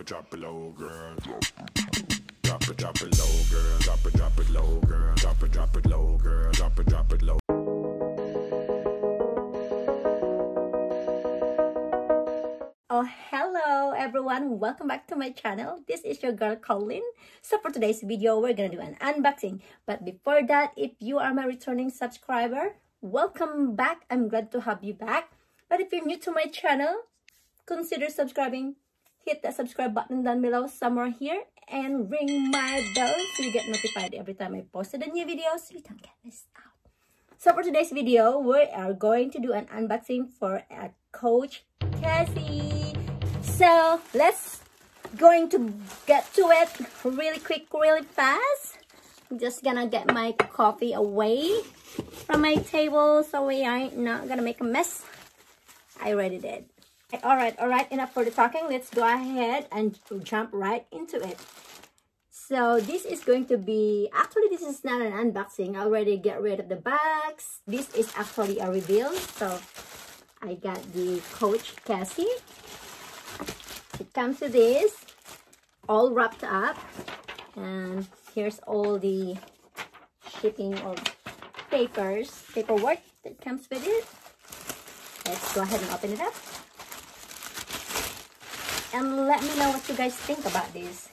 Drop it low, girl. Drop it low, girl. Drop it low, girl. Drop it low, girl. Drop it low. Oh, hello everyone, welcome back to my channel. This is your girl Colin. So for today's video, we're gonna do an unboxing. But before that, if you are my returning subscriber, welcome back. I'm glad to have you back. But if you're new to my channel, consider subscribing. Hit that subscribe button down below somewhere here and ring my bell so you get notified every time I posted a new video so you don't get missed out. So for today's video, we are going to do an unboxing for a Coach Cassie. So let's going to get to it really quick, really fast. I'm just gonna get my coffee away from my table so we ain't not gonna make a mess. I already did. All right, enough for the talking. Let's go ahead and jump right into it. So this is going to be, actually this is not an unboxing. I already get rid of the bags. This is actually a reveal. So I got the Coach Cassie. It comes with this, all wrapped up. And here's all the shipping or paperwork that comes with it. Let's go ahead and open it up. And let me know what you guys think about this.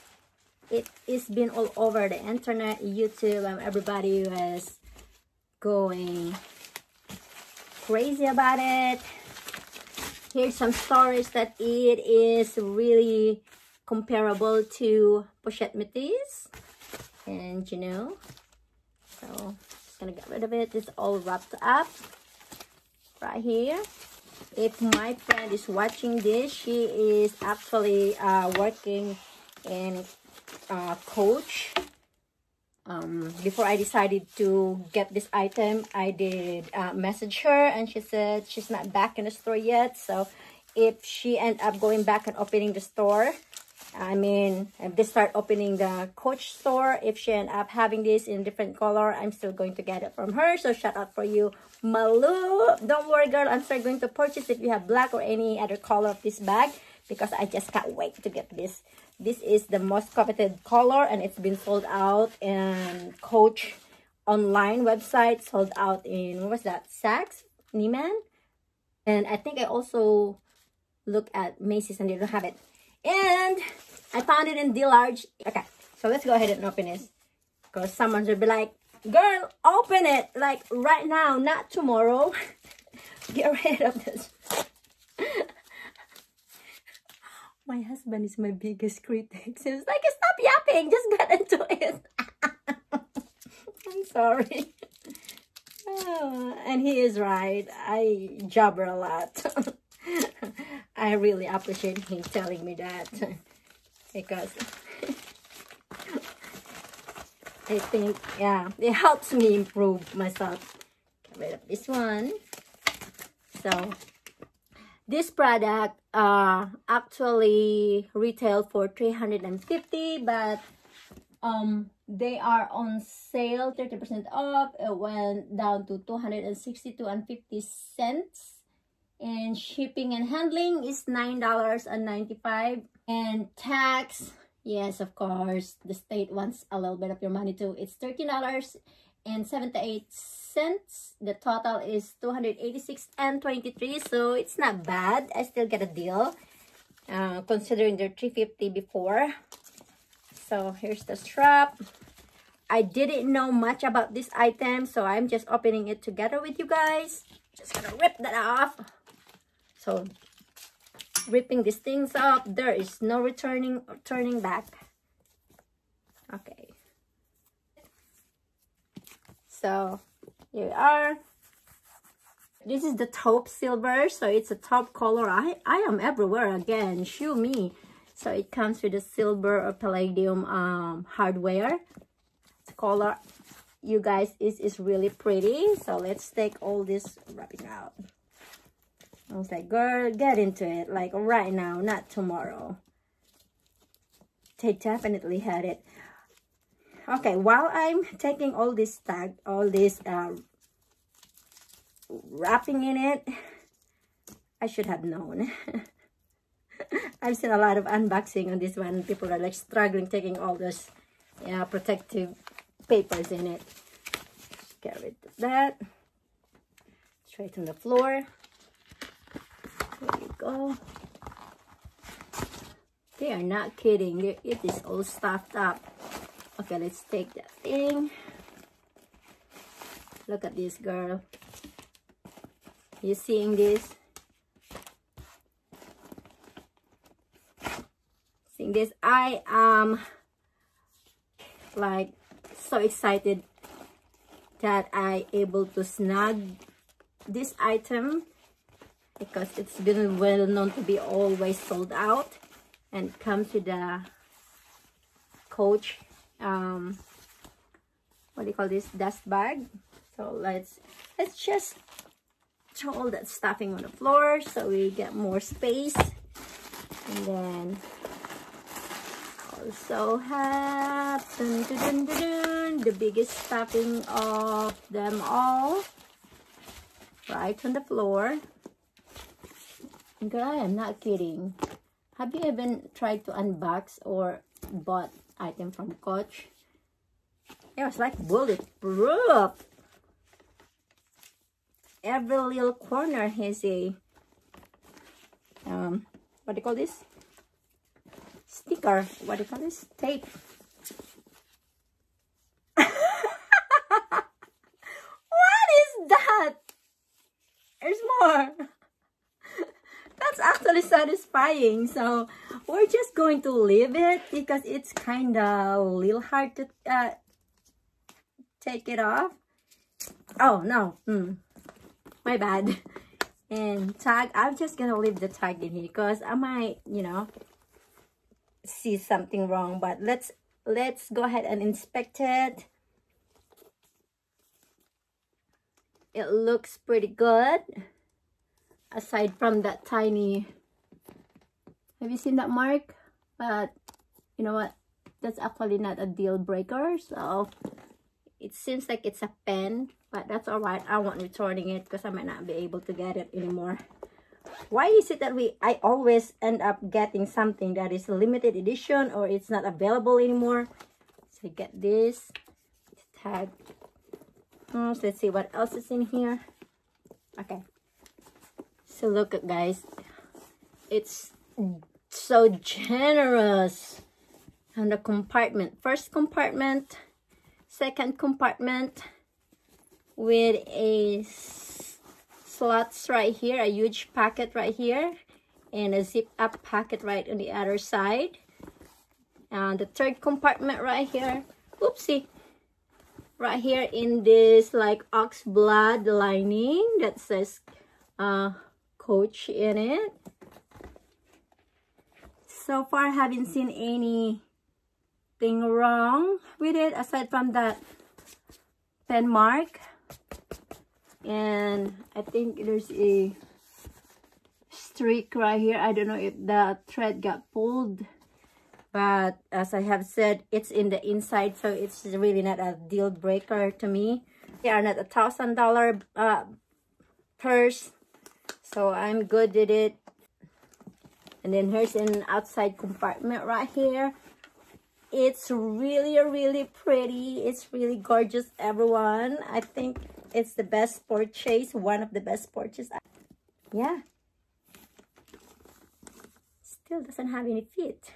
It is been all over the internet, YouTube, and everybody was going crazy about it. Here's some stories that it is really comparable to Pochette Métis. And you know, so just gonna get rid of it. It's all wrapped up right here. If my friend is watching this, she is actually working in Coach. Before I decided to get this item, I did message her and she said she's not back in the store yet. So if she end up going back and opening the store, I mean, if they start opening the Coach store, if she end up having this in different color, I'm still going to get it from her. So shout out for you, Malu. Don't worry, girl, I'm still going to purchase if you have black or any other color of this bag, because I just can't wait to get this. This is the most coveted color and it's been sold out in Coach online website, sold out in, what was that, Saks, Neiman, and I think I also look at Macy's and they don't have it. And I found it in D large. Okay, so let's go ahead and open this, because someone should be like, girl, open it like right now, not tomorrow. Get rid of this. My husband is my biggest critic. He was like, stop yapping, just get into it. I'm sorry. Oh, and he is right. I jabber a lot. I really appreciate him telling me that, because I think, yeah, it helps me improve myself. Get rid of this one. So this product actually retail for $350, but they are on sale, 30% off. It went down to $262.50. And shipping and handling is $9.95. And tax, yes, of course, the state wants a little bit of your money too. It's $13.78. The total is $286.23. So it's not bad. I still get a deal, considering they're $350 before. So here's the strap. I didn't know much about this item, so I'm just opening it together with you guys. Just gonna rip that off. So ripping these things up, there is no returning or turning back. Okay, so here we are. This is the taupe silver, so it's a taupe color. I am everywhere again, show me. So it comes with the silver or palladium hardware. The color, you guys, is really pretty. So let's take all this wrapping out. I was like, girl, get into it like right now, not tomorrow. They definitely had it. Okay, while I'm taking all this wrapping in it, I should have known. I've seen a lot of unboxing on this one. People are like struggling taking all those protective papers in it. Get rid of that. Straight on the floor. There you go. They are not kidding. It is all stuffed up. Okay, let's take that thing. Look at this, girl. You seeing this? Seeing this? I am like so excited that I able to snag this item because it's been well known to be always sold out, and it comes with the Coach what do you call this, dust bag. So let's just throw all that stuffing on the floor so we get more space. And then also have the biggest stuffing of them all right on the floor. Girl, I am not kidding. Have you even tried to unbox or bought item from Coach? It was like bulletproof. Every little corner has a what do you call this? Sticker. What do you call this? Tape. What is that? There's more. That's actually satisfying. So we're just going to leave it because it's kind of a little hard to take it off. Oh no, my bad. And tag, I'm just gonna leave the tag in here because I might, you know, see something wrong. But let's go ahead and inspect it. It looks pretty good. Aside from that tiny, have you seen that mark? But you know what, that's actually not a deal breaker. So it seems like it's a pen, but that's all right. I won't returning it because I might not be able to get it anymore. Why is it that I always end up getting something that is a limited edition or it's not available anymore? So get this tag. So let's see what else is in here. Okay. So look at, guys, it's so generous. And the compartment, first compartment, second compartment with a slots right here, a huge packet right here, and a zip up packet right on the other side. And the third compartment right here, oopsie, right here in this like ox blood lining that says Coach in it. So far, haven't seen anything wrong with it aside from that pen mark. And I think there's a streak right here. I don't know if the thread got pulled, but as I have said, it's in the inside, so it's really not a deal breaker to me. They are not $1,000 purse, so I'm good with it. And then here's an outside compartment right here. It's really pretty. It's really gorgeous, everyone. I think it's the best purchase, one of the best purchases. Yeah. Still doesn't have any fit.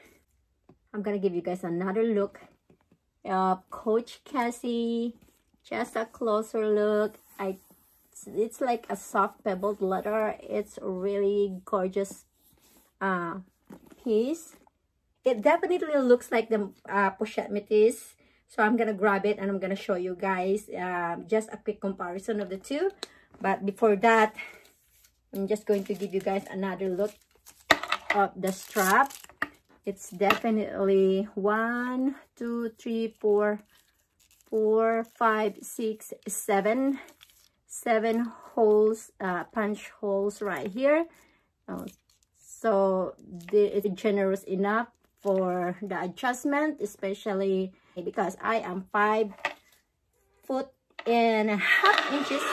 I'm gonna give you guys another look of Coach Cassie. Just a closer look. It's like a soft pebbled leather. It's really gorgeous piece. It definitely looks like the Pochette Métis. So I'm gonna grab it and I'm gonna show you guys just a quick comparison of the two. But before that, I'm just going to give you guys another look of the strap. It's definitely 1, 2, 3, 4, 5, 6, 7 holes, punch holes right here. So it's generous enough for the adjustment, especially because I am 5'1",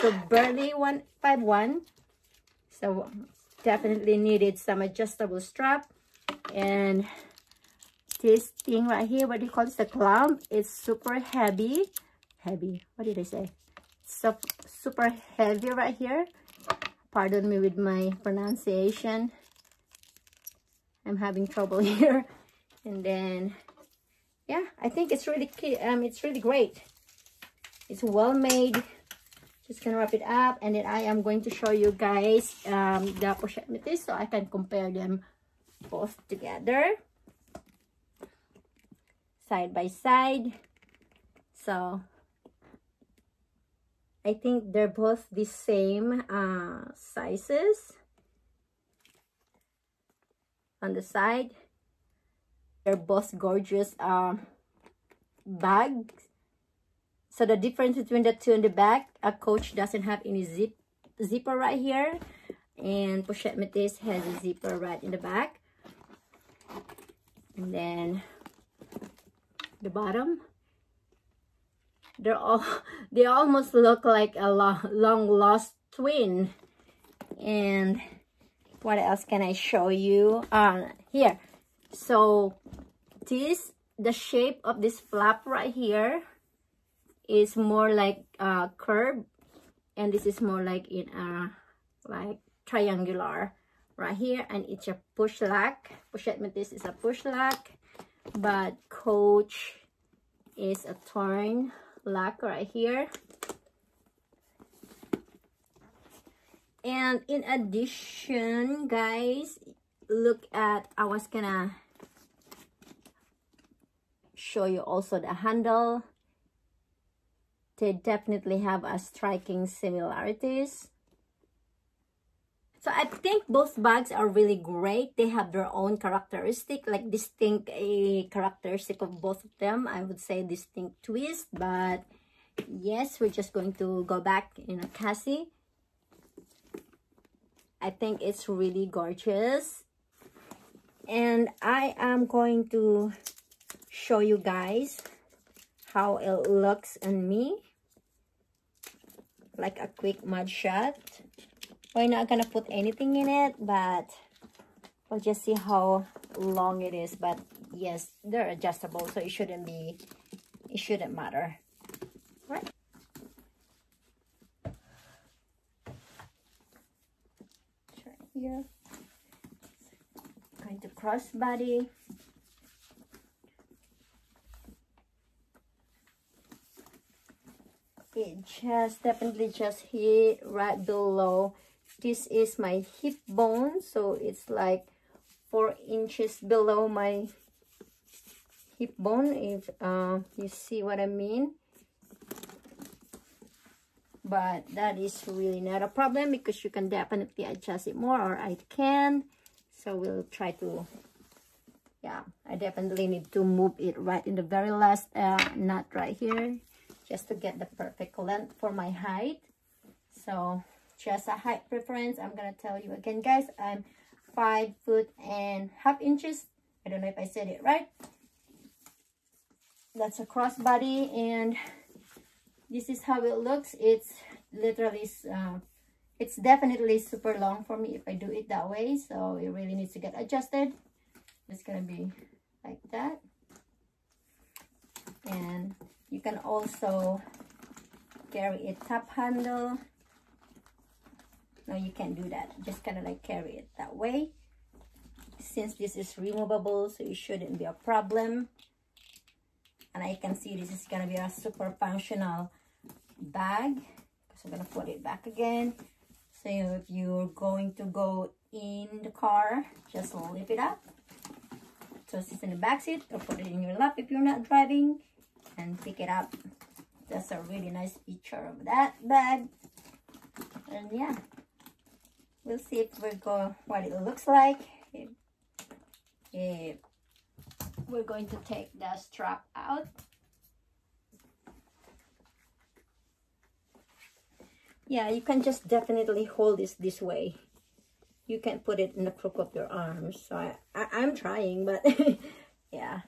so barely 5'1". So definitely needed some adjustable strap. And this thing right here, what do you call this, the clamp, it's super heavy. What did I say? So super heavy right here. Pardon me with my pronunciation, I'm having trouble here. And then yeah, I think it's really great. It's well made. Just gonna wrap it up, and then I am going to show you guys the Pochette Métis so I can compare them both together side by side. So I think they're both the same sizes. On the side, they're both gorgeous bags. So the difference between the two in the back, a Coach doesn't have any zipper right here, and Pochette Métis has a zipper right in the back. And then the bottom, they almost look like a long lost twin. And what else can I show you here? So the shape of this flap right here is more like curved, and this is more like in like triangular right here, and it's a push lock. Pochette Métis is a push lock, but Coach is a turn lock right here. And in addition, guys, look at, I was gonna show you also the handle. They definitely have a striking similarities. So I think both bags are really great. They have their own characteristic, like distinct characteristic of both of them. I would say distinct twist, but yes, we're just going to go back in a Cassie. I think it's really gorgeous. And I am going to show you guys how it looks on me, like a quick mud shot. We're not gonna put anything in it, but we'll just see how long it is. But yes, they're adjustable, so it shouldn't matter, right? Right here, going to crossbody. It definitely just hit right below. This is my hip bone, so it's like 4 inches below my hip bone, if you see what I mean. But that is really not a problem, because you can definitely adjust it more, or I can. So we'll try to, yeah, I definitely need to move it right in the very last knot right here, just to get the perfect length for my height. So just a height preference, I'm gonna tell you again, guys, I'm 5'5" inches. I don't know if I said it right. That's a crossbody, and this is how it looks. It's literally it's definitely super long for me if I do it that way, so it really needs to get adjusted. It's gonna be like that. And you can also carry a top handle. No, you can't do that. Just kind of like carry it that way. Since this is removable, so it shouldn't be a problem. And I can see this is gonna be a super functional bag. So I'm gonna put it back again. So if you're going to go in the car, just lift it up. So it's in the back seat, or put it in your lap if you're not driving, and pick it up. That's a really nice feature of that bag. And yeah, we'll see if what it looks like. If we're going to take the strap out. Yeah, you can just definitely hold this way. You can put it in the crook of your arms. So I'm trying, but yeah.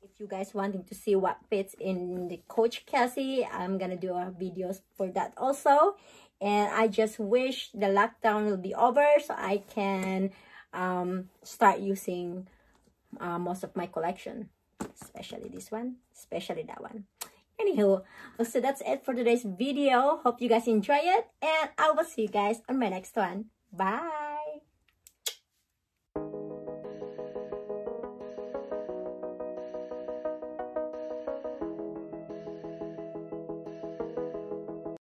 If you guys wanting to see what fits in the Coach Cassie, I'm gonna do a videos for that also. And I just wish the lockdown will be over, so I can start using most of my collection, especially this one, especially that one. Anywho, so that's it for today's video. Hope you guys enjoy it, and I will see you guys on my next one. Bye.